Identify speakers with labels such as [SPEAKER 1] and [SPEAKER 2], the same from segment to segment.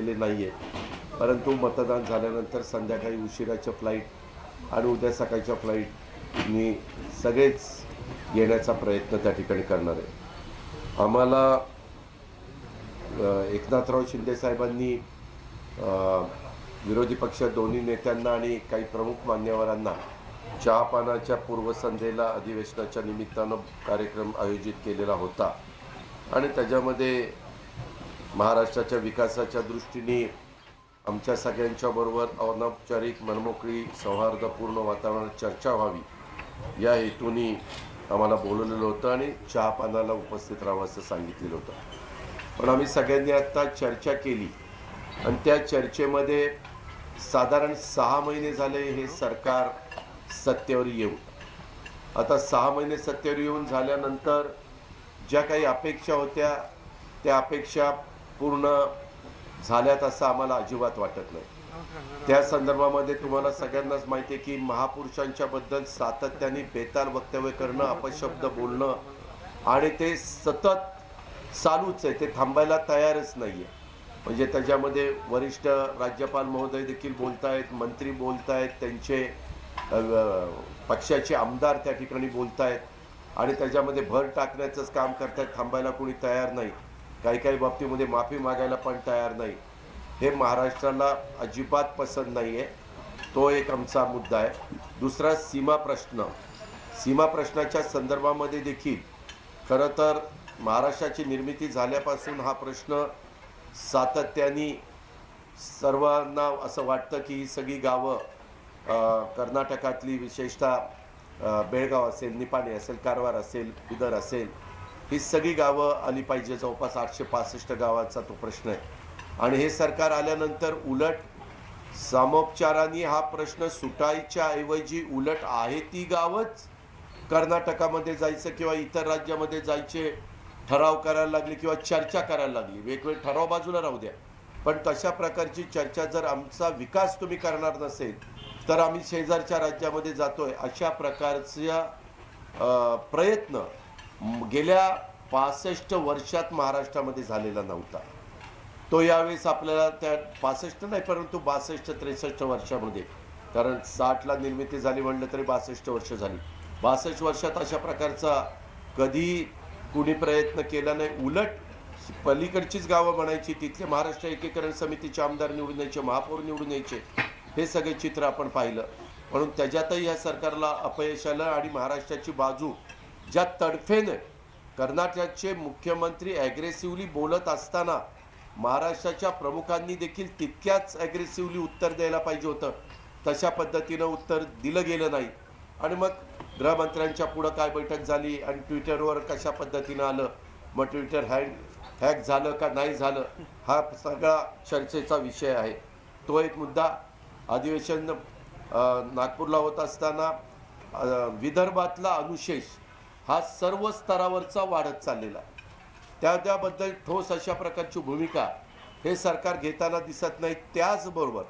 [SPEAKER 1] केलेले नाही आहे, परंतु मतदान झाल्यानंतर संध्याकाळी उशिराच्या फ्लाईट आणि उद्या सकाळच्या फ्लाईटनी सगळेच येण्याचा प्रयत्न त्या ठिकाणी करणार आहे. आम्हाला एकनाथराव शिंदे साहेबांनी विरोधी पक्ष दोन्ही नेत्यांना आणि काही प्रमुख मान्यवरांना चहापानाच्या पूर्वसंध्येला अधिवेशनाच्या निमित्तानं कार्यक्रम आयोजित केलेला होता आणि त्याच्यामध्ये महाराष्ट्राच्या विकासाच्या दृष्टीने आमच्या सगळ्यांच्याबरोबर अनौपचारिक मनमोकळी सौहार्दपूर्ण वातावरणात चर्चा व्हावी या हेतूने आम्हाला बोलवलेलं होतं आणि चहापानाला उपस्थित राहावं असं सांगितलेलं होतं. पण आम्ही सगळ्यांनी आत्ता चर्चा केली आणि त्या चर्चेमध्ये साधारण 6 महिने झाले हे सरकार सत्तेवर येऊन. आता 6 महिने सत्तेवर येऊन झाल्यानंतर ज्या काही अपेक्षा होत्या त्या अपेक्षा पूर्ण झाल्यात असं आम्हाला अजिबात वाटत नाही. त्या संदर्भामध्ये तुम्हाला सगळ्यांनाच माहिती आहे की महापुरुषांच्या बद्दल सातत्याने बेताल वक्तव्य करणं, अपशब्द बोलणं आणि ते सतत चालूच आहे, ते थांबायला तयारच नाही आहे. म्हणजे त्याच्यामध्ये वरिष्ठ राज्यपाल महोदय देखील बोलत आहेत, मंत्री बोलत आहेत, त्यांचे पक्षाचे आमदार त्या ठिकाणी बोलत आहेत आणि त्याच्यामध्ये भर टाकण्याचंच काम करतायत. थांबायला कोणी तयार नाही, काही काही बाबतीमध्ये माफी मागायला पण तयार नाही. हे महाराष्ट्राला अजिबात पसंत नाही आहे. तो एक आमचा मुद्दा आहे. दुसरा सीमा प्रश्नाच्या संदर्भामध्ये देखील खरं तर महाराष्ट्राची निर्मिती झाल्यापासून हा प्रश्न सातत्याने सर्वांना असं वाटतं की ही सगळी गावं कर्नाटकातली विशेषतः बेळगाव असेल, निपाणी असेल, कारवार असेल, बिदर असेल, ही सगळी गावं आली पाहिजे. जवळपास 865 गावाचा तो प्रश्न आहे आणि हे सरकार आल्यानंतर उलट सामोपचाराने हा प्रश्न सुटायच्या ऐवजी उलट आहे ती गावच कर्नाटकामध्ये जायचं किंवा इतर राज्यामध्ये जायचे ठराव करायला लागले किंवा चर्चा करायला लागली. वेगवेगळे ठराव बाजूला राहू द्या, पण तशा प्रकारची चर्चा जर आमचा विकास तुम्ही करणार नसेल तर आम्ही शेजारच्या राज्यामध्ये जातोय अशा प्रकारचा प्रयत्न गेल्या 65 वर्षात महाराष्ट्रामध्ये झालेला नव्हता. तो यावेळेस आपल्याला त्या 65 नाही परंतु 62-63 वर्षामध्ये, कारण 60ला निर्मिती झाली म्हटलं तरी 62 वर्ष झाली. 62 वर्षात अशा प्रकारचा कधी कुणी प्रयत्न केला नाही. उलट पलीकडचीच गावं म्हणायची, तिथले महाराष्ट्र एकीकरण समितीचे आमदार निवडून यायचे, महापौर निवडून यायचे, हे सगळे चित्र आपण पाहिलं. म्हणून त्याच्यातही या सरकारला अपयश आलं आणि महाराष्ट्राची बाजू ज्या तडफेने कर्नाटकचे मुख्यमंत्री ॲग्रेसिव्हली बोलत असताना महाराष्ट्राच्या प्रमुखांनी देखील तितक्याच ॲग्रेसिव्हली उत्तर द्यायला पाहिजे होतं, तशा पद्धतीनं उत्तर दिलं गेलं नाही. आणि मग गृहमंत्र्यांच्या पुढं काय बैठक झाली आणि ट्विटरवर कशा पद्धतीनं आलं, मग ट्विटर हॅक झालं का नाही झालं, हा सगळा चर्चेचा विषय आहे. तो एक मुद्दा. अधिवेशन नागपूरला होत असताना विदर्भातला अनुशेष हा सर्व स्तरावरचा वाढत चाललेला आहे. त्याबद्दल ठोस अशा प्रकारची भूमिका हे सरकार घेताना दिसत नाही. त्याचबरोबर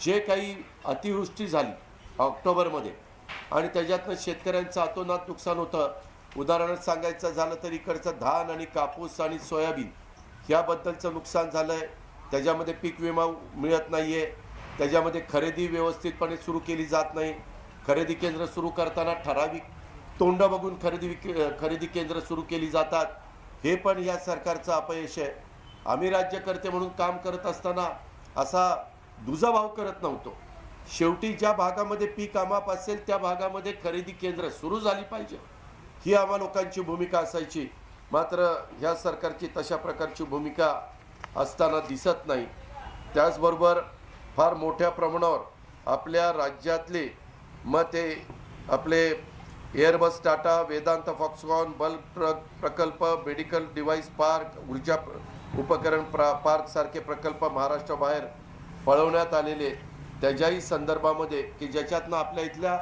[SPEAKER 1] जे काही अतिवृष्टी झाली ऑक्टोबरमध्ये आणि त्याच्यातनं शेतकऱ्यांचं अतोनात नुकसान होतं. उदाहरणार्थ सांगायचं झालं तर इकडचं धान आणि कापूस आणि सोयाबीन ह्याबद्दलचं नुकसान झालं आहे. त्याच्यामध्ये पीक विमा मिळत नाही आहे, त्याच्यामध्ये खरेदी व्यवस्थितपणे सुरू केली जात नाही. खरेदी केंद्र सुरू करताना ठराविक तोंड बघून खरेदी केंद्र सुरू केली जातात. हे पण या सरकारचं अपयश आहे. आम्ही राज्यकर्ते म्हणून काम करत असताना असा दुजाभाव करत नव्हतो. शेवटी ज्या भागामध्ये पीक अमाप असेल त्या भागामध्ये खरेदी केंद्र सुरू झाली पाहिजे, ही आम्हा लोकांची भूमिका असायची. मात्र ह्या सरकारची तशा प्रकारची भूमिका असताना दिसत नाही. त्याचबरोबर फार मोठ्या प्रमाणावर आपल्या राज्यातले मग ते आपले Airbus, Tata, Vedanta, Foxconn, bulb प्रकल्प, मेडिकल डिव्हाइस पार्क, ऊर्जा उपकरण पार्क सारखे प्रकल्प महाराष्ट्राबाहेर पळवण्यात आलेले, त्याच्याही संदर्भामध्ये की ज्याच्यातनं आपल्या इथल्या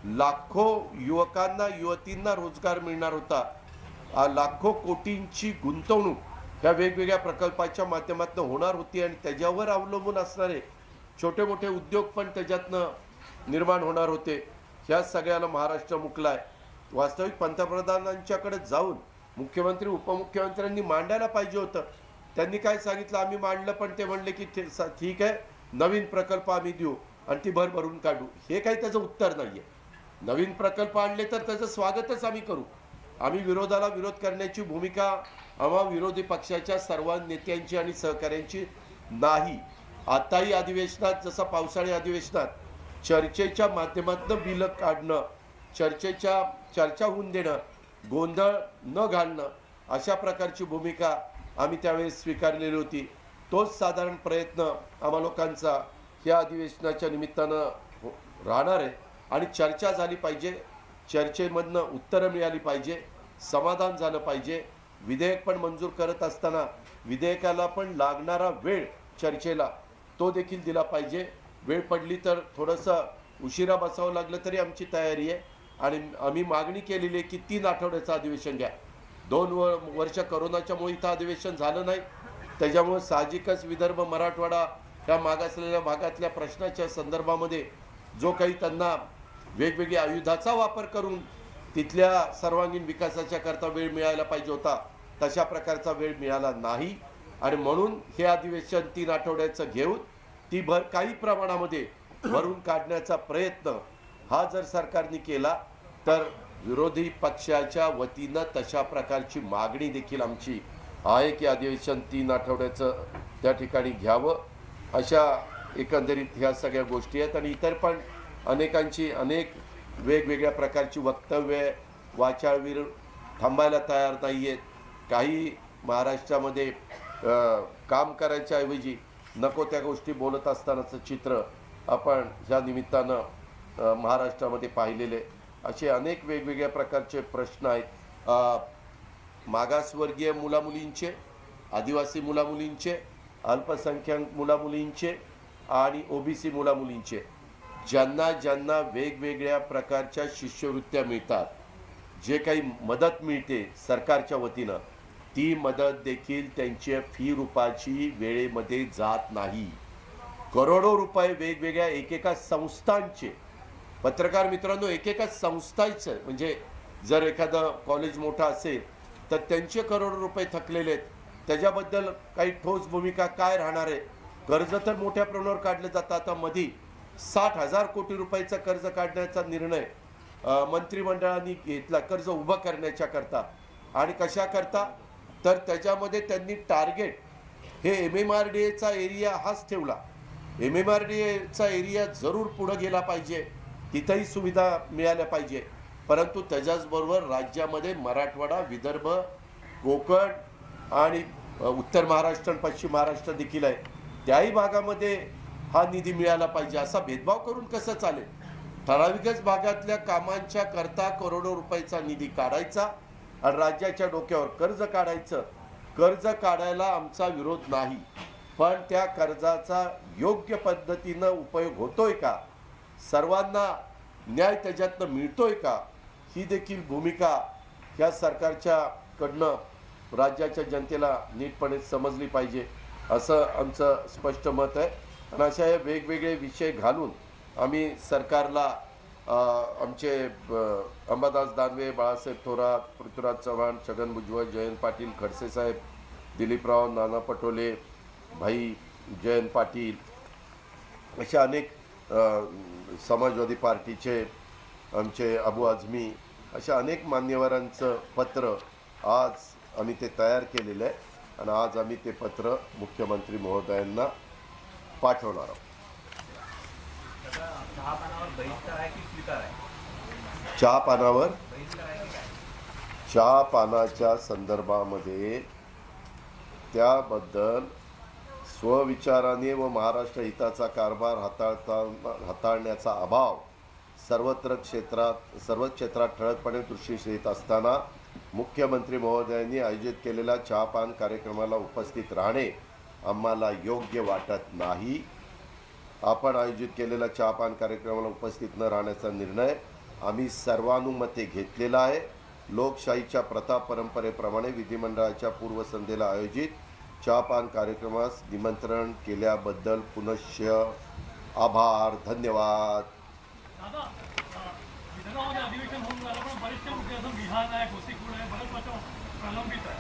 [SPEAKER 1] लाखो युवकांना युवतींना रोजगार मिळणार होता. लाखो कोटींची गुंतवणूक ह्या वेगवेगळ्या प्रकल्पाच्या माध्यमातून होणार होती आणि त्याच्यावर अवलंबून असणारे छोटे मोठे उद्योग पण त्याच्यातनं निर्माण होणार होते. ह्या सगळ्याला महाराष्ट्र मुकला आहे. वास्तविक पंतप्रधानांच्याकडे जाऊन मुख्यमंत्री उपमुख्यमंत्र्यांनी मांडायला पाहिजे होतं त्यांनी काय सांगितलं, आम्ही मांडलं पण ते म्हणले की ठीक आहे, नवीन प्रकल्प आम्ही देऊ आणि ती भर भरून काढू. हे काही त्याचं उत्तर नाही आहे. नवीन प्रकल्प आणले तर त्याचं स्वागतच आम्ही करू. आम्ही विरोधाला विरोध करण्याची भूमिका आम्हा विरोधी पक्षाच्या सर्व नेत्यांची आणि सहकाऱ्यांची नाही. आताही अधिवेशनात, जसं पावसाळी अधिवेशनात चर्चेच्या माध्यमातून बिल काढणं, चर्चा होऊन देणं, गोंधळ न घालणं, अशा प्रकारची भूमिका आम्ही त्यावेळेस स्वीकारलेली होती. तोच साधारण प्रयत्न आम्हा लोकांचा या अधिवेशनाच्या निमित्तानं राहणार आहे. आणि चर्चा झाली पाहिजे, चर्चेमधनं उत्तरं मिळाली पाहिजे, समाधान झालं पाहिजे. विधेयक पण मंजूर करत असताना विधेयकाला पण लागणारा वेळ चर्चेला तो देखील दिला पाहिजे. वेळ पडली तर थोडंसं उशिरा बसावं लागलं तरी आमची तयारी आहे. आणि आम्ही मागणी केलेली आहे की 3 आठवड्याचं अधिवेशन घ्या. 2 वर्ष करोनाच्यामुळे इथं अधिवेशन झालं नाही, त्याच्यामुळे साहजिकच विदर्भ मराठवाडा ह्या मागासलेल्या भागातल्या प्रश्नाच्या संदर्भामध्ये जो काही त्यांना वेगवेगळ्या आयुधाचा वापर करून तिथल्या सर्वांगीण विकासाच्या करता वेळ मिळायला पाहिजे होता, तशा प्रकारचा वेळ मिळाला नाही. आणि म्हणून हे अधिवेशन 3 आठवड्याचं घेऊन ती काही प्रमाणामध्ये भरून काढण्याचा प्रयत्न हा जर सरकारने केला तर विरोधी पक्षाच्या वतीनं तशा प्रकारची मागणी देखील आमची आहे की अधिवेशन 3 आठवड्याचं त्या ठिकाणी घ्यावं. अशा एकंदरीत ह्या सगळ्या गोष्टी आहेत. आणि इतर पण अनेकांची अनेक वेगवेगळ्या प्रकारची वक्तव्ये, वाचाळवीर थांबायला तयार नाही आहेत. काही महाराष्ट्रामध्ये काम करायच्या ऐवजी नको त्या गोष्टी बोलत असतानाचं चित्र आपण ह्या निमित्तानं महाराष्ट्रामध्ये पाहिलेले. असे अनेक वेगवेगळ्या प्रकारचे प्रश्न आहेत. मागासवर्गीय मुलामुलींचे, आदिवासी मुलामुलींचे, अल्पसंख्याक मुलामुलींचे आणि ओबीसी मुलामुलींचे, ज्यांना ज्यांना वेगवेगळ्या प्रकारच्या शिष्यवृत्त्या मिळतात, जे काही मदत मिळते सरकारच्या वतीनं, ती मदत देखील त्यांच्या फी रूपाची वेळेमध्ये जात नाही. करोडो रुपये वेगवेगळ्या एकेका संस्थांचे, पत्रकार मित्रांनो, एकेका संस्थांचं, म्हणजे जर एखादं कॉलेज मोठं असेल तर त्यांचे करोडो रुपये थकलेले आहेत. त्याच्याबद्दल काही ठोस भूमिका काय राहणार आहे? कर्ज तर मोठ्या प्रमाणावर काढलं जातं. आता मधी 60,000 कोटी रुपयाचा कर्ज काढण्याचा निर्णय मंत्रिमंडळाने घेतला कर्ज उभं करण्याच्या करता. आणि कशा करता? तर त्याच्यामध्ये त्यांनी टार्गेट हे MMRDAचा एरिया हाच ठेवला. MMRDAचा एरिया जरूर पुढं गेला पाहिजे, तिथंही सुविधा मिळाल्या पाहिजे. परंतु त्याच्याचबरोबर राज्यामध्ये मराठवाडा, विदर्भ, कोकण आणि उत्तर महाराष्ट्र आणि पश्चिम महाराष्ट्र देखील आहे, त्याही भागामध्ये हा निधी मिळाला पाहिजे. असा भेदभाव करून कसं चालेल? ठराविकच भागातल्या कामांच्या करता करोडो रुपयाचा निधी काढायचा आणि राज्याच्या डोक्यावर कर्ज काढायचं. कर्ज काढायला आमचा विरोध नाही, पण त्या कर्जाचा योग्य पद्धतीनं उपयोग होतोय का, सर्वांना न्याय त्याच्यातनं मिळतोय का, ही देखील भूमिका ह्या सरकारच्या कडनं राज्याच्या जनतेला नीटपणे समजली पाहिजे, असं आमचं स्पष्ट मत आहे. आणि अशा हे वेगवेगळे विषय घालून आम्ही सरकारला आमचे अंबादास दानवे, बाळासाहेब थोरात, पृथ्वीराज चव्हाण, छगन भुजबळ, जयंत पाटील, खडसे साहेब, दिलीपराव, नाना पटोले, भाई जयंत पाटील, अशा अनेक समाजवादी पार्टीचे आमचे अबू आझमी, अशा अनेक मान्यवरांचं पत्र आज आम्ही ते तयार केलेलं आहे. आणि आज आम्ही ते पत्र मुख्यमंत्री महोदयांना पाठवणार आहोत. चहा पानाच्या संदर्भामध्ये त्याबद्दल स्वविचाराने व महाराष्ट्र हिताचा कारभार हाताळण्याचा अभाव सर्वच क्षेत्रात ठळकपणे दृष्टीस येत असताना मुख्यमंत्री महोदयांनी आयोजित केलेल्या चहापान कार्यक्रमाला उपस्थित राहणे आम्हाला योग्य वाटत नाही. आपण आयोजित केलेल्या चहापान कार्यक्रमाला उपस्थित न राहण्याचा निर्णय आम्ही सर्वानुमते घेतलेला आहे. लोकशाहीच्या प्रथा परंपरेप्रमाणे विधिमंडळाच्या पूर्वसंध्येला आयोजित चहापान कार्यक्रमास निमंत्रण केल्याबद्दल पुनश्च आभार. धन्यवाद.
[SPEAKER 2] अधिवेशन होऊन झालं पण बरेचसे मुद्दे अजून विधान आहे, गोष्टी आहे, बरेच प्रलंबित आहे.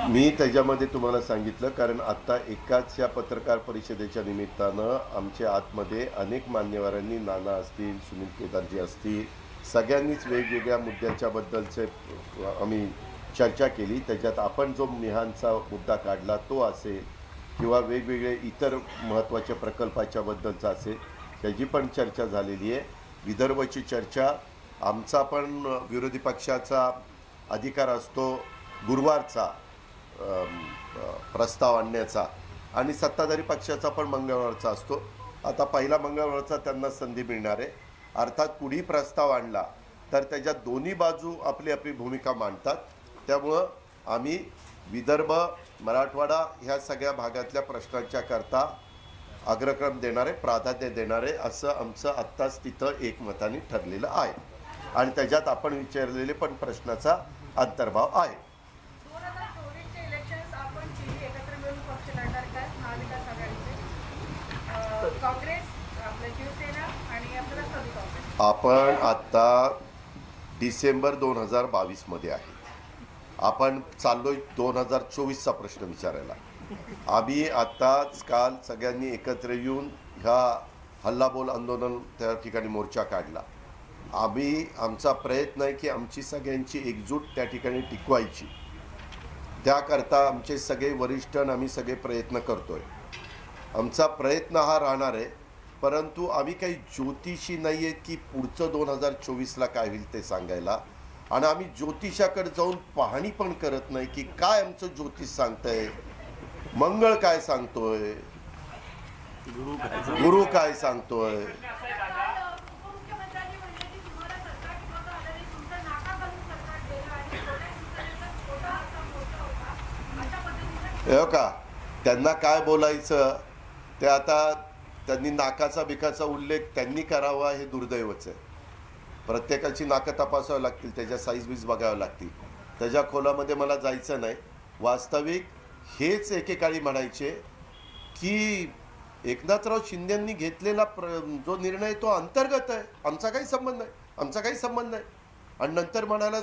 [SPEAKER 1] मी त्याच्यामध्ये तुम्हाला सांगितलं, कारण आता एकाच या पत्रकार परिषदेच्या निमित्तानं आमच्या आतमध्ये अनेक मान्यवरांनी, नाना असतील, सुनील केदारजी असतील, सगळ्यांनीच वेगवेगळ्या मुद्द्याच्या बद्दलचे आम्ही चर्चा केली. त्याच्यात आपण जो मिहानचा मुद्दा काढला तो असेल किंवा वेगवेगळे इतर महत्त्वाच्या प्रकल्पाच्या बद्दलचा असेल, त्याची पण चर्चा झालेली आहे. विदर्भची चर्चा, आमचा पण विरोधी पक्षाचा अधिकार असतो गुरुवारचा प्रस्ताव आणण्याचा, आणि सत्ताधारी पक्षाचा पण मंगळवारचा असतो. आता पहिला मंगळवारचा त्यांना संधी मिळणार आहे. अर्थात कुणी प्रस्ताव आणला तर त्याच्यात दोन्ही बाजू आपली आपली भूमिका मांडतात. त्यामुळं आम्ही विदर्भ, मराठवाडा ह्या सगळ्या भागातल्या प्रश्नांच्या करता अग्रक्रम देणारे, प्राधान्य देणारे असं आमचं आत्ताच तिथं एकमताने ठरलेलं आहे. आणि त्याच्यात आपण विचारलेले पण प्रश्नाचा अंतर्भाव आहे.
[SPEAKER 2] 2024चे इलेक्शन्स आपण तिघे एकत्र मिळून पक्ष लढणार का? महाविकास आघाडीचे, काँग्रेस, आपलं शिवसेना आणि आपलं राष्ट्रवादी काँग्रेस.
[SPEAKER 1] आपण आत्ता डिसेंबर 2022 मध्ये आहे. आपण चाललोय 2024चा प्रश्न विचारायला. आम्ही आत्ताच काल सगळ्यांनी एकत्र येऊन ह्या हल्लाबोल आंदोलन त्या ठिकाणी मोर्चा काढला. आमचा प्रयत्न आहे की आमची सगळ्यांची एकजूट त्या ठिकाणी टिकवायची. त्याकरता आमचे सगळे वरिष्ठ आणि आम्ही सगळे प्रयत्न करतोय. आमचा प्रयत्न हा राहणार आहे, परंतु आम्ही काही ज्योतिषी नाही आहेत की पुढचं 2024ला काय होईल ते सांगायला. आणि आम्ही ज्योतिषाकडे जाऊन पाहणी पण करत नाही की काय आमचं ज्योतिष सांगतंय, मंगळ काय सांगतोय, गुरु काय सांगतोय. हो का, त्यांना काय बोलायचं ते आता त्यांनी नाकाचा बिकाचा उल्लेख त्यांनी करावा हे दुर्दैवच आहे. प्रत्येकाची नाकं तपासावं लागतील, त्याच्या साईज बीज बघावं लागतील. त्याच्या खोलामध्ये मला जायचं नाही. वास्तविक हेच एकेकाळी म्हणायचे की एकनाथराव शिंदेंनी घेतलेला जो निर्णय तो अंतर्गत आहे, आमचा काही संबंध नाही, आमचा काही संबंध नाही. आणि नंतर म्हणायला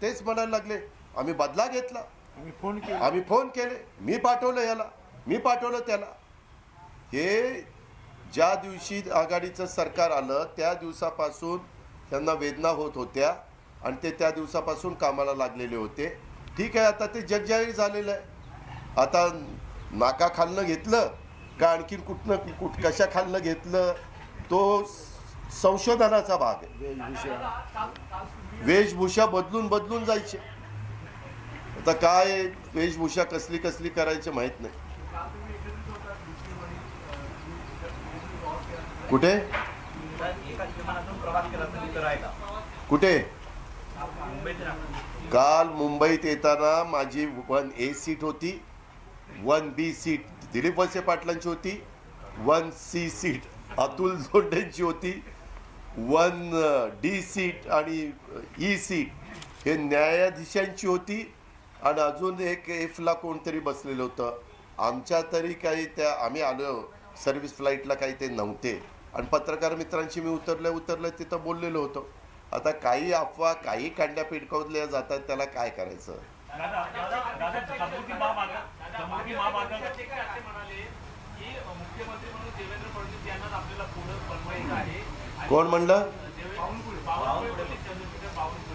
[SPEAKER 1] तेच म्हणायला लागले आम्ही बदला घेतला, आम्ही फोन केले, मी पाठवलं याला, मी पाठवलं त्याला. हे ज्या दिवशी आघाडीचं सरकार आलं त्या दिवसापासून त्यांना वेदना होत होत्या आणि ते त्या दिवसापासून कामाला लागलेले होते. ठीक आहे, आता ते जगजाहीर झालेलं आहे. आता नाका खालनं घेतलं का आणखीन कशा खालनं घेतलं तो संशोधनाचा भाग आहे. वेशभूषा बदलून जायचे. आता काय वेशभूषा कसली करायची माहित नाही. कुठे कुठे काल मुंबईत येताना माझी 1A सीट होती, 1B सीट दिलीप वळसे पाटलांची होती, 1C सीट अतुल जोंडेंची होती, 1D सीट आणि E सीट हे न्यायाधीशांची होती, आणि अजून एक Fला कोणतरी बसलेलं होतं. आमच्या तरी काही त्या आम्ही आलो सर्व्हिस फ्लाईटला काही ते नव्हते. आणि पत्रकार मित्रांशी मी उतरलं तिथं बोललेलो होतो. आता काही अफवा काही कांड्या पिडकवल्या जातात, त्याला काय करायचं. कोण म्हणलं?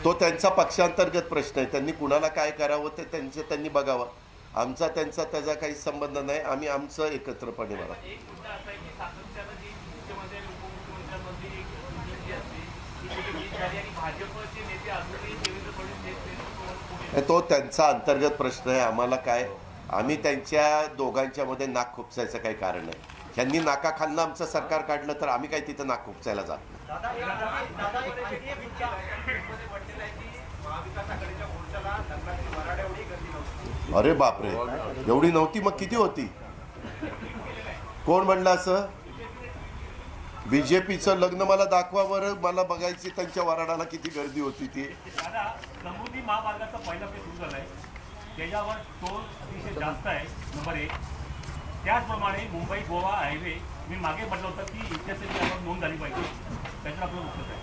[SPEAKER 1] तो त्यांचा पक्षांतर्गत प्रश्न आहे. त्यांनी कुणाला काय करावं ते त्यांनी बघावं. आमचा त्यांचा त्याचा काही संबंध नाही. आम्ही आमचं एकत्रपणे बघा. तो त्यांचा अंतर्गत प्रश्न आहे. आम्हाला काय, आम्ही त्यांच्या दोघांच्या मध्ये नाक खुपसायचं काही कारण नाही. ह्यांनी नाकाखालनं आमचं सरकार काढलं तर आम्ही काय तिथं नाक खुपसायला जात नाही. अरे बापरे, एवढी नव्हती मग किती होती? कोण म्हणलं असं? बीजेपीचं लग्न मला दाखवा बरं, मला बघायची त्यांच्या वराडाला किती गर्दी होती ती.
[SPEAKER 3] समृद्धी महामार्गाचा पहिला फेज सुरू झालाय, त्याच्यावर टोल अतिशय जास्त आहे नंबर 1. त्याचप्रमाणे मुंबई गोवा हायवे मी मागे म्हटलं होतं की इतिहासाची आपण नोंद झाली पाहिजे, त्याच्यावर आपलं उत्तर आहे.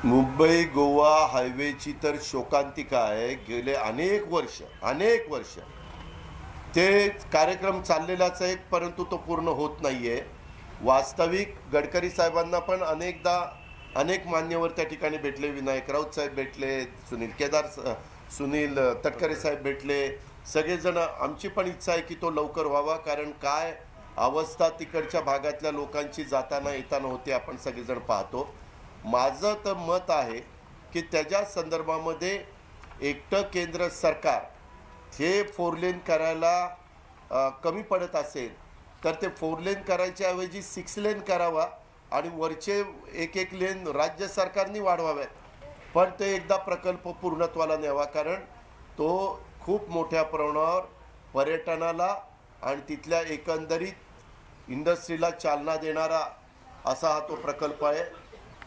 [SPEAKER 1] मुंबई गोवा हायवेची तर शोकांतिका आहे. गेले अनेक वर्ष ते कार्यक्रम चाललेलाच आहे, परंतु तो पूर्ण होत नाही आहे. वास्तविक गडकरी साहेबांना पण अनेक मान्यवर त्या ठिकाणी भेटले. विनायक राऊत साहेब भेटले, सुनील तटकरे साहेब भेटले. सगळेजण. आमची पण इच्छा आहे की तो लवकर व्हावा, कारण काय अवस्था तिकडच्या भागातल्या लोकांची जाताना येताना होते आपण सगळेजण पाहतो. माझं तर मत आहे की त्याच्या संदर्भामध्ये एकटं केंद्र सरकार हे 4 लेन करायला कमी पडत असेल तर ते 4 लेन करायच्या ऐवजी 6 लेन करावा आणि वरचे एक लेन राज्य सरकारने वाढवाव्यात. पण ते एकदा प्रकल्प पूर्णत्वाला न्यावा, कारण तो खूप मोठ्या प्रमाणावर पर्यटनाला आणि तिथल्या एकंदरीत इंडस्ट्रीला चालना देणारा असा हा तो प्रकल्प आहे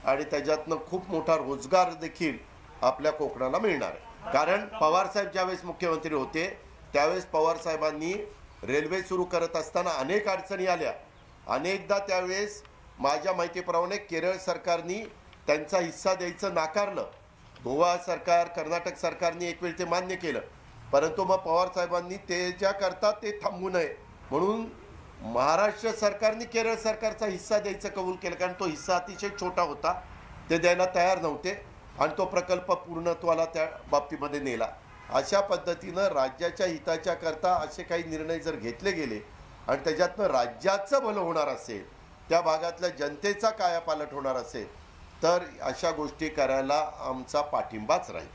[SPEAKER 1] आणि त्याच्यातनं खूप मोठा रोजगार देखील आपल्या कोकणाला मिळणार आहे. कारण पवारसाहेब ज्यावेळेस मुख्यमंत्री होते त्यावेळेस पवारसाहेबांनी रेल्वे सुरू करत असताना अनेक अडचणी आल्या. अनेकदा त्यावेळेस माझ्या माहितीप्रमाणे केरळ सरकारने त्यांचा हिस्सा द्यायचं नाकारलं. गोवा सरकार, कर्नाटक सरकारने एक वेळ ते मान्य केलं, परंतु मग पवारसाहेबांनी त्याच्याकरता ते थांबू नये म्हणून महाराष्ट्र सरकारने केरळ सरकारचा हिस्सा द्यायचं कबूल केलं, कारण तो हिस्सा अतिशय छोटा होता, ते द्यायला तयार नव्हते आणि तो प्रकल्प पूर्णत्वाला त्या बाबतीमध्ये नेला. अशा पद्धतीनं राज्याच्या हिताच्या करता असे काही निर्णय जर घेतले गेले आणि त्याच्यातनं राज्याचं भलं होणार असेल, त्या भागातल्या जनतेचा कायापालट होणार असेल, तर अशा गोष्टी करायला आमचा पाठिंबाच राहील.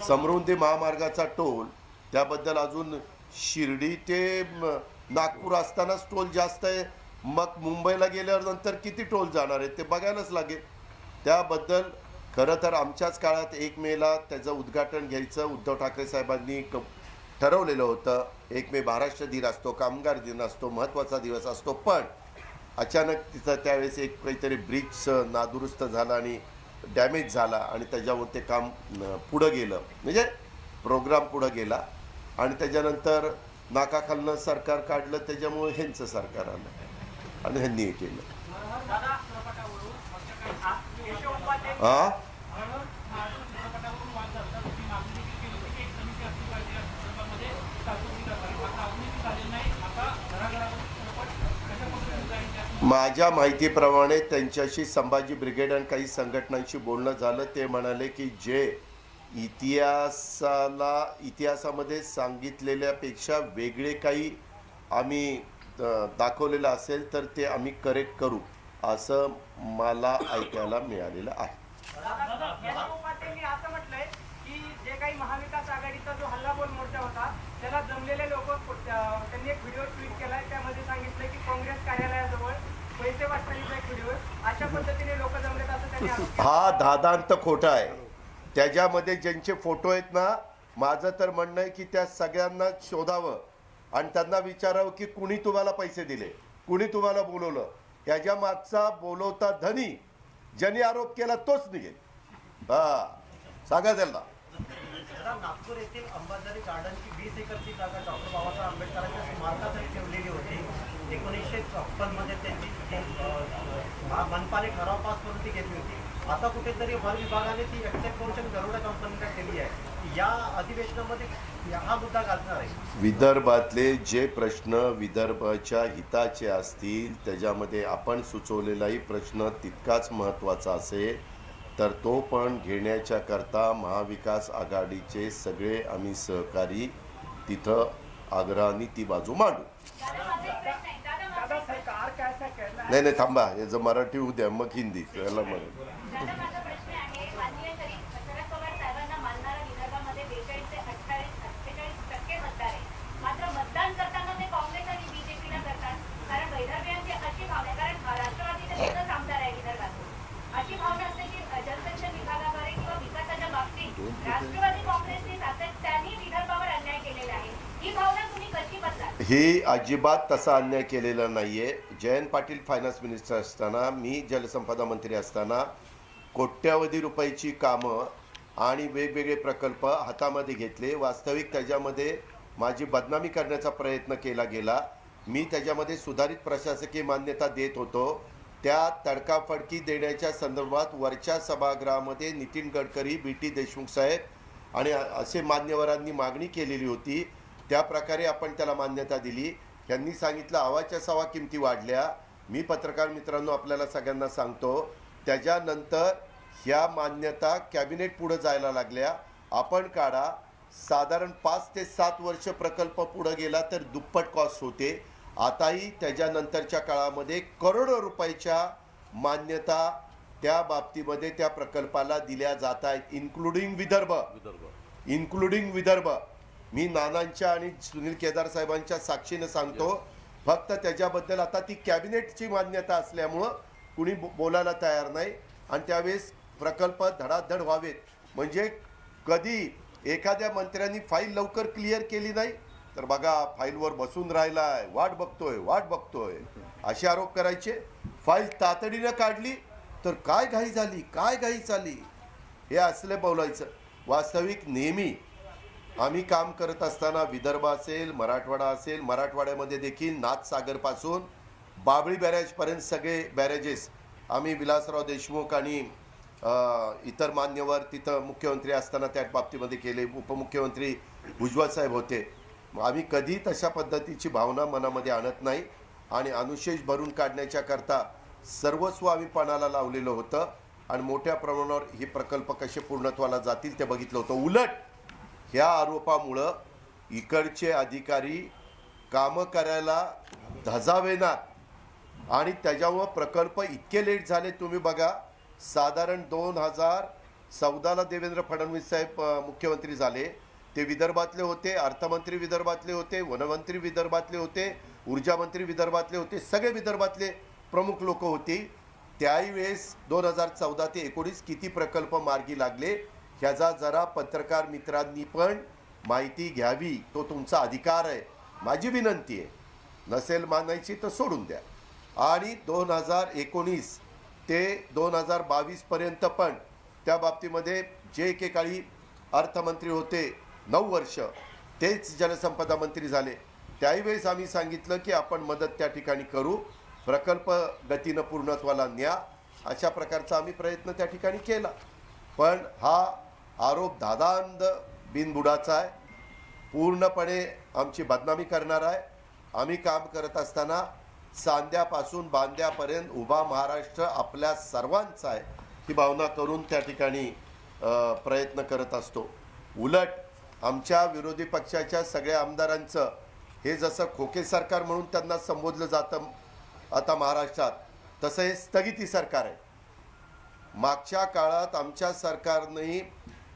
[SPEAKER 1] समृद्धी महामार्गाचा टोल, त्याबद्दल अजून शिर्डी ते नागपूर असतानाच टोल जास्त आहे, मग मुंबईला गेल्यानंतर किती टोल जाणार आहे ते बघायलाच लागेल. त्याबद्दल खरं तर आमच्याच काळात 1 मेला त्याचं उद्घाटन घ्यायचं उद्धव ठाकरे साहेबांनी ठरवलेलं होतं. 1 मे महाराष्ट्र दिन असतो, कामगार दिन असतो, महत्त्वाचा दिवस असतो, पण अचानक तिथं त्यावेळेस एक काहीतरी ब्रिज नादुरुस्त झाला आणि डॅमेज झाला आणि त्याच्यावर ते काम पुढं गेलं, म्हणजे प्रोग्राम पुढं गेला आणि त्याच्यानंतर नाकाखालनं सरकार काढलं, त्याच्यामुळे ह्यांचं सरकार आलं आणि ह्यांनी हे केलं. हां, माझ्या माहितीप्रमाणे त्यांच्याशी संभाजी ब्रिगेड आणि काही संघटनांशी बोलणं झालं. ते म्हणाले की जे इतिहासामध्ये सांगितलेल्यापेक्षा वेगळे काही आम्ही दाखवलेलं असेल तर ते आम्ही करेक्ट करू, असं मला ऐकायला मिळालेलं आहे.
[SPEAKER 2] त्यांनी असं म्हटलंय की जे काही महाविकास आघाडीचा जो हल्लाबोल मोर्चा होता त्याला जमलेले लोक, त्यांनी एक व्हिडिओ ट्विट केलाय, त्यामध्ये सांगितलंय की काँग्रेस कार्यालयाजवळ पैसे वाटण्याचा एक व्हिडिओ, अशा पद्धतीने लोक जमलेत असं त्यांनी आरोप केला.
[SPEAKER 1] हा दादांत खोटा आहे. त्याच्यामध्ये ज्यांचे फोटो आहेत ना, माझं तर म्हणणं आहे की त्या सगळ्यांना शोधावं आणि त्यांना विचारावं की कुणी तुम्हाला पैसे दिले, कुणी तुम्हाला बोलवलं. त्याच्या मागचा बोलवता धनी ज्यांनी आरोप केला तोच निघेल. हा, सांगा त्यांना.
[SPEAKER 4] नागपूर येथील अंबाझरी गार्डनची 20 एकरची जागा डॉक्टर बाबासाहेब आंबेडकरांच्या स्मारकासाठी ठेवलेली होती. 1956 मध्ये त्यांची मनपाने ठराव पास करून ती घेतली होती. आता कुठेतरी वन विभागाने ती एक्सेप्ट गरुडा कंपनीला केली आहे. या अधिवेशनामध्ये हा मुद्दा गाजणार आहे.
[SPEAKER 1] विदर्भातले जे प्रश्न विदर्भाच्या हिताचे असतील त्याच्यामध्ये आपण सुचवलेलाही प्रश्न तितकाच महत्त्वाचा असेल तर तो पण घेण्याच्या करता महाविकास आघाडीचे सगळे आम्ही सहकारी तिथं आग्रहाने ती बाजू मांडू. नाही थांबा, याचं मराठी होऊ द्या मग हिंदी याला म्हणून. ही अजिबात तसा अन्याय केलेला नाही आहे. जयंत पाटील फायनान्स मिनिस्टर असताना, मी जलसंपदा मंत्री असताना कोट्यावधी रुपयाची कामं आणि वेगवेगळे प्रकल्प हातामध्ये घेतले. वास्तविक त्याच्यामध्ये माझी बदनामी करण्याचा प्रयत्न केला गेला. मी त्याच्यामध्ये सुधारित प्रशासकीय मान्यता देत होतो, त्या तडकाफडकी देण्याच्या संदर्भात वरच्या सभागृहामध्ये नितीन गडकरी, BT देशमुख साहेब आणि असे मान्यवरांनी मागणी केलेली होती. त्या प्रकारे आपण त्याला मान्यता दिली. त्यांनी सांगितलं अवाच्या सवा किमती वाढल्या. मी पत्रकार मित्रांनो आपल्याला सगळ्यांना सांगतो, त्याच्यानंतर ह्या मान्यता कॅबिनेट पुढे जायला लागल्या. आपण काढा, साधारण 5 ते 7 वर्ष प्रकल्प पुढे गेला तर दुप्पट कॉस्ट होते. आताही त्याच्यानंतरच्या काळामध्ये करोडो रुपयाच्या मान्यता त्या बाबतीमध्ये त्या प्रकल्पाला दिल्या जात आहेत, इन्क्लुडिंग विदर्भ. मी नानांच्या आणि सुनील केदार साहेबांच्या साक्षीनं सांगतो, फक्त त्याच्याबद्दल आता ती कॅबिनेटची मान्यता असल्यामुळं कुणी बोलायला तयार नाही. आणि त्यावेळेस प्रकल्प धडाधड व्हावेत. म्हणजे कधी एखाद्या मंत्र्यांनी फाईल लवकर क्लिअर केली नाही तर बघा फाईलवर बसून राहिलाय, वाट बघतोय असे आरोप करायचे. फाईल तातडीनं काढली तर काय घाई झाली हे असले बोलायचं. वास्तविक नेहमी आम्ही काम करत असताना विदर्भ असेल, मराठवाडा असेल, मराठवाड्यामध्ये देखील नाथसागरपासून बाबळी बॅरेजपर्यंत सगळे बॅरेजेस आम्ही विलासराव देशमुख आणि इतर मान्यवर तिथं मुख्यमंत्री असताना त्या बाबतीमध्ये केले. उपमुख्यमंत्री भुजबळ साहेब होते. आम्ही कधी तशा पद्धतीची भावना मनामध्ये आणत नाही आणि अनुशेष भरून काढण्याच्या करता सर्वस्व आम्ही पणाला लावलेलं होतं आणि मोठ्या प्रमाणावर हे प्रकल्प कसे पूर्णत्वाला जातील ते बघितलं होतं. उलट ह्या आरोपामुळं इकडचे अधिकारी कामं करायला धजावेनात आणि त्याच्यामुळं प्रकल्प इतके लेट झाले. तुम्ही बघा, साधारण 2014ला देवेंद्र फडणवीस साहेब मुख्यमंत्री झाले. ते विदर्भातले होते, अर्थमंत्री विदर्भातले होते, वनमंत्री विदर्भातले होते, ऊर्जा मंत्री विदर्भातले होते, सगळे विदर्भातले प्रमुख लोक होती. त्यावेळेस 2014 ते 19 किती प्रकल्प मार्गी लागले ह्याचा जरा पत्रकार मित्रांनी पण माहिती घ्यावी. तो तुमचा अधिकार आहे. माझी विनंती आहे, नसेल मानायची तर सोडून द्या. आणि 2019 ते 2022 पर्यंत पण त्या बाबतीमध्ये जे एकेकाळी अर्थमंत्री होते 9 वर्ष, तेच जलसंपदा मंत्री झाले. त्यावेळेस आम्ही सांगितलं की आपण मदत त्या ठिकाणी करू, प्रकल्प गतीनं पूर्णत्वाला न्या, अशा प्रकारचा आम्ही प्रयत्न त्या ठिकाणी केला. पण हा आरोप दादांद बिनबुडाचा आहे, पूर्णपणे आमची बदनामी करणार आहे. आम्ही काम करत असताना सांध्यापासून बांध्यापर्यंत उभा महाराष्ट्र आपल्या सर्वांचा आहे ही भावना करून त्या ठिकाणी प्रयत्न करत असतो. उलट आमच्या विरोधी पक्षाच्या सगळ्या आमदारांचं हे जसं खोके सरकार म्हणून त्यांना संबोधलं जातं आता महाराष्ट्रात, तसं हे स्थगिती सरकार आहे. मागच्या काळात आमच्या सरकारने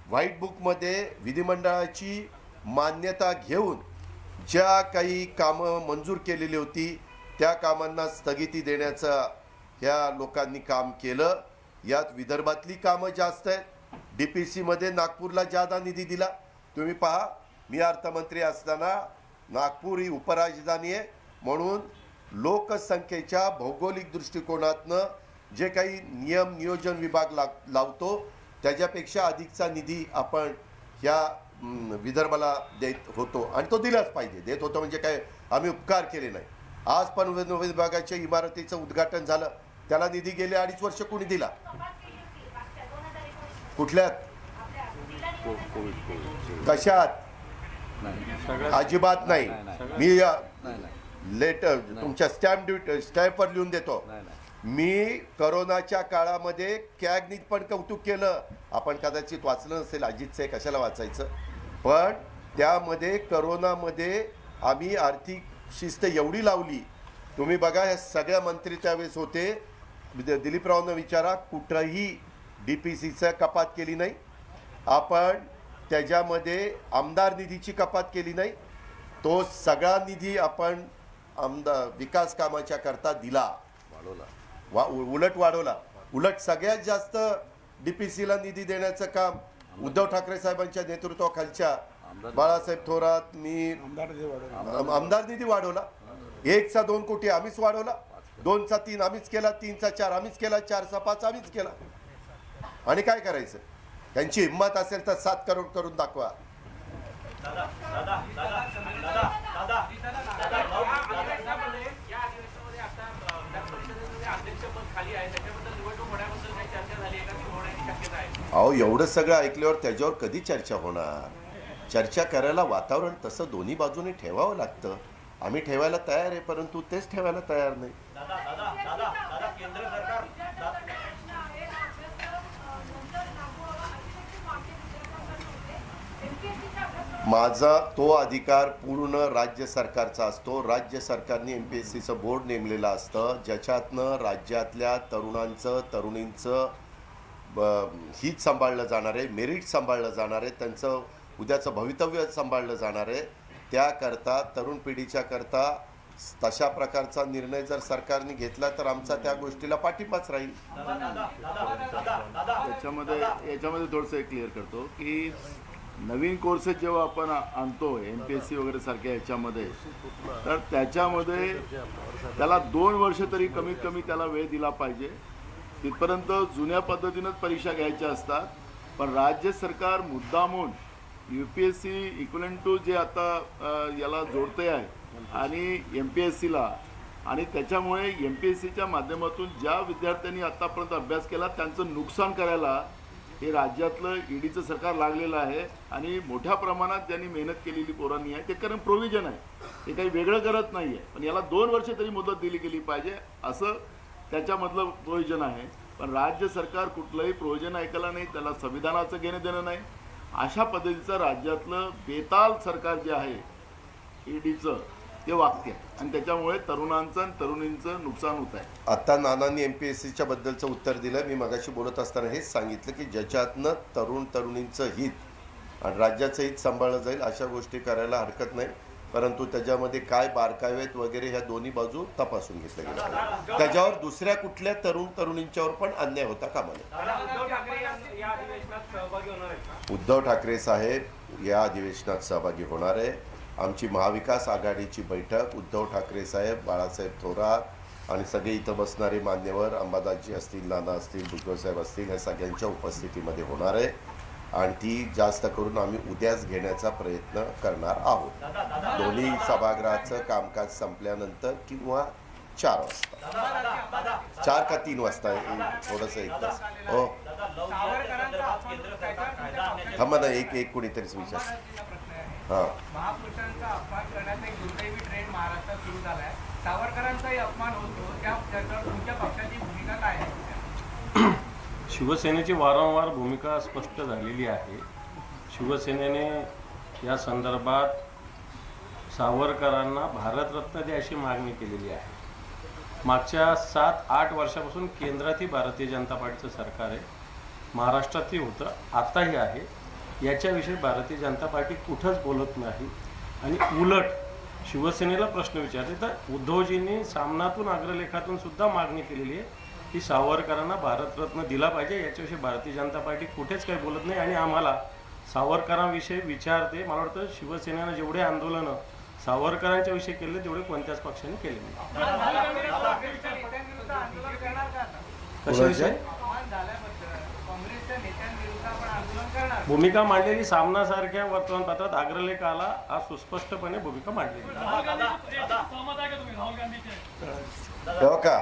[SPEAKER 1] व्हाईट बुकमध्ये विधिमंडळाची मान्यता घेऊन ज्या काही कामं मंजूर केलेली होती त्या कामांना स्थगिती देण्याचं ह्या लोकांनी काम केलं. यात विदर्भातली कामं जास्त आहेत. DPCमध्ये नागपूरला जादा निधी दिला. तुम्ही पहा, मी अर्थमंत्री असताना नागपूर ही उपराजधानी आहे म्हणून लोकसंख्येच्या भौगोलिक दृष्टिकोनातनं जे काही नियम नियोजन विभाग लावतो त्याच्यापेक्षा अधिकचा निधी आपण ह्या विदर्भाला देत होतो आणि तो दिलाच पाहिजे. देत होतो म्हणजे काय आम्ही उपकार केले नाही. आज पण विभागाच्या इमारतीचं उद्घाटन झालं, त्याला निधी गेले 2.5 वर्ष कोणी दिला? कुठल्यात? कशात? अजिबात नाही. मी लेटर तुमच्या स्टॅम्पवर लिहून देतो. मी करोनाच्या काळामध्ये कॅगनी पण कौतुक केलं. आपण कदाचित वाचलं नसेल, अजितचं कशाला वाचायचं, पण त्यामध्ये करोनामध्ये आम्ही आर्थिक शिस्त एवढी लावली. तुम्ही बघा, हे सगळ्या मंत्री त्यावेळेस होते. दिलीपरावांना विचारा, कुठंही DPCचं कपात केली नाही आपण. त्याच्यामध्ये आमदार निधीची कपात केली नाही. तो सगळा निधी आपण विकास कामाच्या करता दिला, उलट वाढवला. उलट सगळ्यात जास्त DPCला निधी देण्याचं काम उद्धव ठाकरे साहेबांच्या नेतृत्वाखालच्या बाळासाहेब थोरात, मी आमदार निधी वाढवला. 1चा 2 कोटी आम्हीच वाढवला, 2चा 3 आम्हीच केला, 3चा 4 आम्हीच केला, 4चा 5 आम्हीच केला. आणि काय करायचं? त्यांची हिंमत असेल तर 7 करोड करून दाखवा.
[SPEAKER 2] या अधिवेशनामध्ये आता विधान परिषदेमध्ये अध्यक्षपद खाली आहे त्याच्याबद्दल निवडणूक होण्याबद्दल काही चर्चा झाली आहे का की होण्याची शक्यता आहे?
[SPEAKER 1] अहो एवढं सगळं ऐकल्यावर त्याच्यावर कधी चर्चा होणार? चर्चा करायला वातावरण तसं दोन्ही बाजूने ठेवावं लागतं. आम्ही ठेवायला तयार आहे, परंतु तेच ठेवायला तयार नाही.
[SPEAKER 4] दादा दादा दादा दादा केंद्र सरकार
[SPEAKER 1] माझा तो अधिकार पूर्ण राज्य सरकारचा असतो. राज्य सरकारने MPSCचं बोर्ड नेमलेलं असतं, ज्याच्यातनं राज्यातल्या तरुणांचं तरुणींचं हित सांभाळलं जाणार आहे, मेरिट सांभाळलं जाणार आहे, त्यांचं उद्याचं भवितव्य सांभाळलं जाणार आहे. त्याकरता तरुण पिढीच्या करता तशा प्रकारचा निर्णय जर सरकारने घेतला तर आमचा त्या गोष्टीला पाठिंबाच राहील.
[SPEAKER 5] याच्यामध्ये थोडंसं क्लिअर करतो की नवीन कोर्सेस जेव्हा आपण आणतो MPSC वगैरे सारख्या याच्यामध्ये, तर त्याच्यामध्ये त्याला 2 वर्ष तरी कमीत कमी त्याला वेळ दिला पाहिजे. तिथपर्यंत जुन्या पद्धतीनंच परीक्षा घ्यायच्या असतात. पण राज्य सरकार मुद्दामून UPSC इक्वलंट टू जे आता याला जोडते आहे आणि MPSCला, आणि त्याच्यामुळे MPSCच्या माध्यमातून ज्या विद्यार्थ्यांनी आतापर्यंत अभ्यास केला त्यांचं नुकसान करायला हे राज्यातलं EDचं सरकार लागलेलं आहे. आणि मोठ्या प्रमाणात ज्यांनी मेहनत केलेली पोरांनी आहे ते कारण प्रोव्हिजन आहे, हे काही वेगळं करत नाही आहे. पण याला 2 वर्ष तरी मुदत दिली गेली पाहिजे असं त्याच्यामधलं प्रोव्हिजन आहे. पण राज्य सरकार कुठलंही प्रोव्हिजन ऐकलं नाही, त्याला संविधानाचं घेणं देणं नाही. अशा पद्धतीचं राज्यातलं बेताल सरकार जे आहे EDचं ते वागते आणि त्याच्यामुळे तरुणांचं आणि तरुणींचं नुकसान होत आहे.
[SPEAKER 1] आता नानांनी MPSCच्या बद्दलचं उत्तर दिलं. मी मगाशी बोलत असताना हेच सांगितलं की ज्याच्यातनं तरुण तरुणींचं हित आणि राज्याचं हित सांभाळलं जाईल अशा गोष्टी करायला हरकत नाही. परंतु त्याच्यामध्ये काय बारकावे आहेत वगैरे ह्या दोन्ही बाजू तपासून घेतल्या गेल्या. त्याच्यावर दुसऱ्या कुठल्या तरुण तरुणींच्यावर पण अन्याय होता कामा नये.
[SPEAKER 2] उद्धव ठाकरे या अधिवेशनात सहभागी होणार आहेत का?
[SPEAKER 1] उद्धव ठाकरे साहेब या अधिवेशनात सहभागी होणार आहे. आमची महाविकास आघाडीची बैठक उद्धव ठाकरे साहेब, बाळासाहेब थोरात आणि सगळे इथं बसणारे मान्यवर, अंबादासजी असतील, नाना असतील, भुजबळ साहेब असतील, ह्या सगळ्यांच्या उपस्थितीमध्ये होणार आहे. आणि ती जास्त करून आम्ही उद्याच घेण्याचा प्रयत्न करणार आहोत. दोन्ही सभागृहाचं कामकाज संपल्यानंतर किंवा 4 वाजता, 4 का 3 वाजता, थोडंसं 1 तास. हो थांबा ना, एक कोणीतरीच विचार. हां,
[SPEAKER 2] महापुरुषांचा अपमान करण्याचा एक दुर्दैवी ट्रेंड महाराष्ट्रात सुरू झाला आहे. सावरकरांचाही अपमान होतो, त्याच्यावर तुमच्या पक्षाची भूमिका काय आहे?
[SPEAKER 6] शिवसेनेची वारंवार भूमिका स्पष्ट झालेली आहे. शिवसेनेने या संदर्भात सावरकरांना भारतरत्न द्या अशी मागणी केलेली आहे. मागच्या 7-8 वर्षापासून केंद्रातही भारतीय जनता पार्टीचं सरकार आहे, महाराष्ट्रातही होतं, आताही आहे. याच्याविषयी भारतीय जनता पार्टी कुठंच बोलत नाही. आणि उलट शिवसेनेला प्रश्न विचारले तर उद्धवजींनी सामनातून अग्रलेखातून सुद्धा मागणी केलेली आहे की सावरकरांना भारतरत्न दिला पाहिजे. याच्याविषयी भारतीय जनता पार्टी कुठेच काही बोलत नाही. आणि आम्हाला सावरकरांविषयी विचारते. मला वाटतं शिवसेनेनं जेवढे आंदोलनं सावरकरांच्या विषयी केले तेवढे कोणत्याच पक्षाने केले नाही. कशाविषयी भूमिका मांडलेली सामनासारख्या वर्तमानपत्रात अग्रलेख आला, हा सुस्पष्टपणे भूमिका मांडलेली.
[SPEAKER 1] तेव्हा का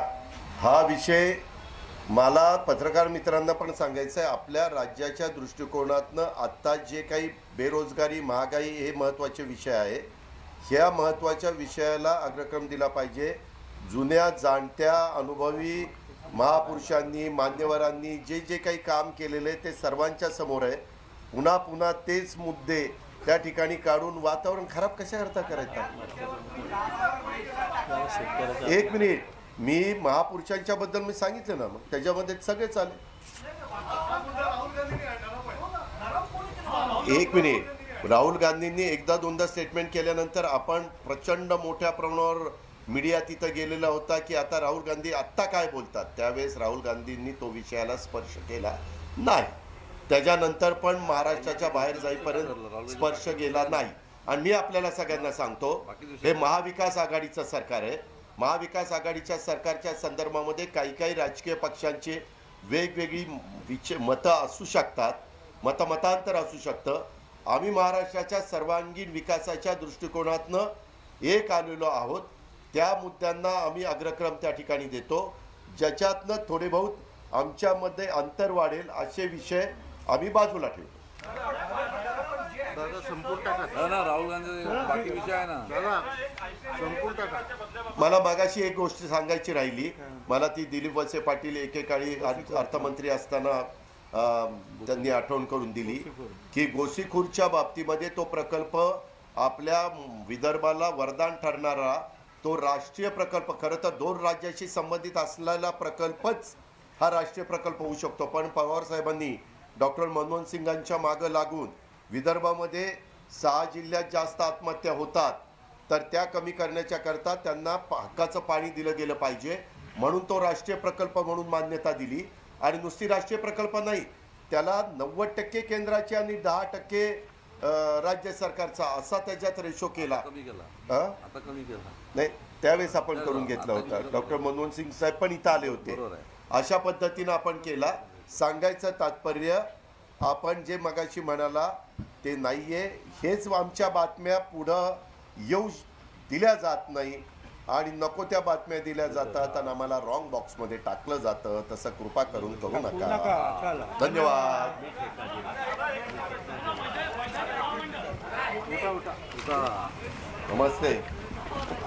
[SPEAKER 1] हा विषय मला पत्रकार मित्रांना पण सांगायचं आहे. आपल्या राज्याच्या दृष्टिकोनातनं आत्ता जे काही बेरोजगारी, महागाई हे महत्त्वाचे विषय आहे, ह्या महत्त्वाच्या विषयाला अग्रक्रम दिला पाहिजे. जुन्या जाणत्या अनुभवी महापुरुषांनी, मान्यवरांनी जे जे काही काम केलेलं आहे ते सर्वांच्या समोर आहे. पुन्हा पुन्हा तेच मुद्दे त्या ठिकाणी काढून वातावरण खराब कशाकरता करायचं? 1 मिनिट, मी महापुरुषांच्या बद्दल मी सांगितलं ना, मग त्याच्यामध्ये सगळे चालेल. 1 मिनिट, राहुल गांधींनी एकदा दोनदा स्टेटमेंट केल्यानंतर आपण प्रचंड मोठ्या प्रमाणावर मीडिया तिथं गेलेला होता की आता राहुल गांधी आत्ता काय बोलतात. त्यावेळेस राहुल गांधींनी तो विषयाला स्पर्श केला नाही. त्याच्यानंतर पण महाराष्ट्राच्या बाहेर जाईपर्यंत स्पर्श गेला नाही. आणि मी आपल्याला सगळ्यांना सांगतो, हे महाविकास आघाडीचं सरकार आहे. महाविकास आघाडीच्या सरकारच्या संदर्भामध्ये काही राजकीय पक्षांचे वेगवेगळी मतं असू शकतात, मतांतर असू शकतं. आम्ही महाराष्ट्राच्या सर्वांगीण विकासाच्या दृष्टिकोनातनं एक आलेलो आहोत. त्या मुद्द्यांना आम्ही अग्रक्रम त्या ठिकाणी देतो. ज्याच्यातनं थोडे बहुत आमच्यामध्ये अंतर वाढेल असे विषय आम्ही बाजूला ठेवतो.
[SPEAKER 7] राहुल गांधी बाकी विषय आहे ना.
[SPEAKER 1] मला मागाशी एक गोष्ट सांगायची राहिली. मला ती दिलीप वळसे पाटील एकेकाळी अर्थमंत्री असताना त्यांनी आठवण करून दिली की गोसीखुर्दच्या बाबतीमध्ये तो प्रकल्प आपल्या विदर्भाला वरदान ठरणारा तो राष्ट्रीय प्रकल्प, खरं तर 2 राज्याशी संबंधित असलेला प्रकल्पच हा राष्ट्रीय प्रकल्प होऊ शकतो. पण पवार साहेबांनी डॉक्टर मनमोहन सिंगांच्या मागं लागून विदर्भामध्ये 6 जिल्ह्यात जास्त आत्महत्या होतात, तर त्या कमी करण्याच्या करता त्यांना हक्काचं पाणी दिलं गेलं पाहिजे म्हणून तो राष्ट्रीय प्रकल्प म्हणून मान्यता दिली. आणि नुसती राष्ट्रीय प्रकल्प नाही, त्याला 90% केंद्राची आणि 10% राज्य सरकारचा असा त्याच्यात रेशो केला.
[SPEAKER 7] कमी केला,
[SPEAKER 1] हं?
[SPEAKER 7] आता कमी केला.
[SPEAKER 1] नाही, त्यावेळेस आपण करून घेतलं होतं. डॉक्टर मनमोहन सिंग साहेब पण इथं आले होते.
[SPEAKER 7] बरोबर आहे.
[SPEAKER 1] अशा पद्धतीनं आपण केला. सांगायचं तात्पर्य आपण जे मगाशी म्हणाला ते नाहीये. हेच आमच्या बातम्या पुढं येऊ दिल्या जात नाही आणि नको त्या बातम्या दिल्या जातात आणि आम्हाला रॉंग बॉक्समध्ये टाकलं जातं. तसं कृपा करून करू नका. धन्यवाद. नमस्ते.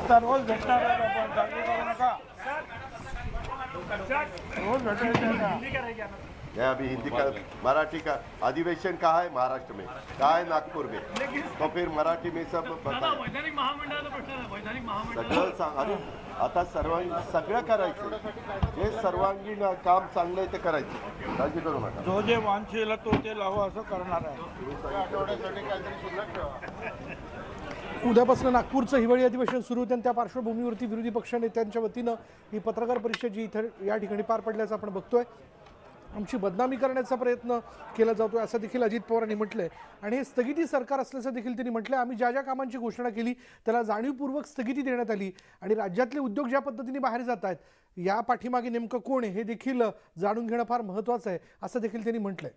[SPEAKER 8] रोज भेटणार आहे आपण, काळजी करू नका. रोज भेटायचं.
[SPEAKER 1] मैं अभी हिंदी का मराठी का अधिवेशन कहाँ है? महाराष्ट्र में. कहाँ है? नागपुर में. तो फिर मराठी में सब बताएं.
[SPEAKER 3] वैधानिक महामंडळाचा प्रश्न आहे. वैधानिक महामंडळ
[SPEAKER 1] सगळं सांग. अरे आता सगळं करायचं. जे सर्वांगीण काम चांगलं आहे ते करायचं. काळजी करू नका.
[SPEAKER 8] जो जे वांछेल तो ते लावं असं करणार आहे.
[SPEAKER 9] उद्यापासून नागपूरचं हिवाळी अधिवेशन सुरू होते आणि त्या पार्श्वभूमीवरती विरोधी पक्षनेत्यांच्या वतीनं ही पत्रकार परिषद जी इथं या ठिकाणी पार पडल्याचं आपण बघतोय. आमची बदनामी करण्याचा प्रयत्न केला जातोय असं देखील अजित पवारांनी म्हटलंय आणि हे स्थगिती सरकार असल्याचं देखील त्यांनी म्हटलंय. आम्ही ज्या ज्या कामांची घोषणा केली त्याला जाणीवपूर्वक स्थगिती देण्यात आली आणि राज्यातले उद्योग ज्या पद्धतीने बाहेर जात आहेत या पाठीमागे नेमकं कोण आहे हे देखील जाणून घेणं फार महत्त्वाचं आहे असं देखील त्यांनी म्हटलंय.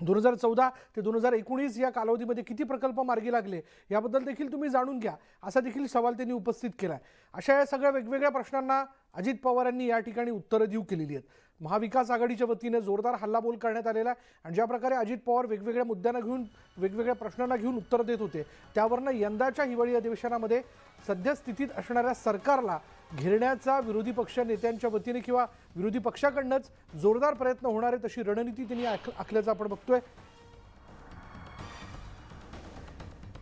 [SPEAKER 9] 2014 ते 2019 या कालावधीमध्ये किती प्रकल्प मार्गी लागले याबद्दल देखील तुम्ही जाणून घ्या असा देखील सवाल त्यांनी उपस्थित केला आहे. अशा या सगळ्या वेगवेगळ्या प्रश्नांना अजित पवारांनी या ठिकाणी उत्तरं देऊ केलेली आहेत. महाविकास आघाडीच्या वतीने जोरदार हल्लाबोल करण्यात आलेला आहे आणि ज्या प्रकारे अजित पवार वेगवेगळ्या मुद्द्यांना घेऊन वेगवेगळ्या प्रश्नांना घेऊन उत्तर देत होते त्यावरनं यंदाच्या हिवाळी अधिवेशनामध्ये सध्या स्थितीत असणाऱ्या सरकारला घेरण्याचा विरोधी पक्ष नेत्यांच्या वतीने किंवा विरोधी पक्षाकडनंच जोरदार प्रयत्न होणार आहे तशी रणनीती त्यांनी आखल्याचं आपण बघतोय.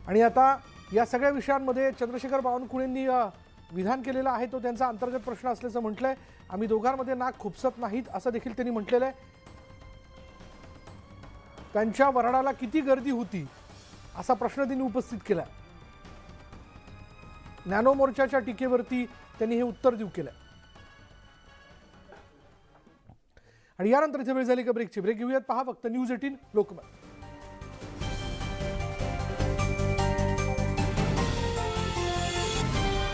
[SPEAKER 9] आणि आता या सगळ्या विषयांमध्ये चंद्रशेखर बावनकुळेंनी विधान केलेलं आहे तो त्यांचा अंतर्गत प्रश्न असल्याचं म्हटलंय. आम्ही दोघांमध्ये नाक खुपसत नाहीत असं देखील त्यांनी म्हटलेलं आहे. त्यांच्या वरडाला किती गर्दी होती असा प्रश्न त्यांनी उपस्थित केला. नॅनो मोर्चाच्या टीकेवरती त्यांनी हे उत्तर देऊ केलंय. आणि यानंतर इथे वेळ झाली का ब्रेकची. ब्रेक घेऊयात. पहा फक्त न्यूज 18 लोकमत.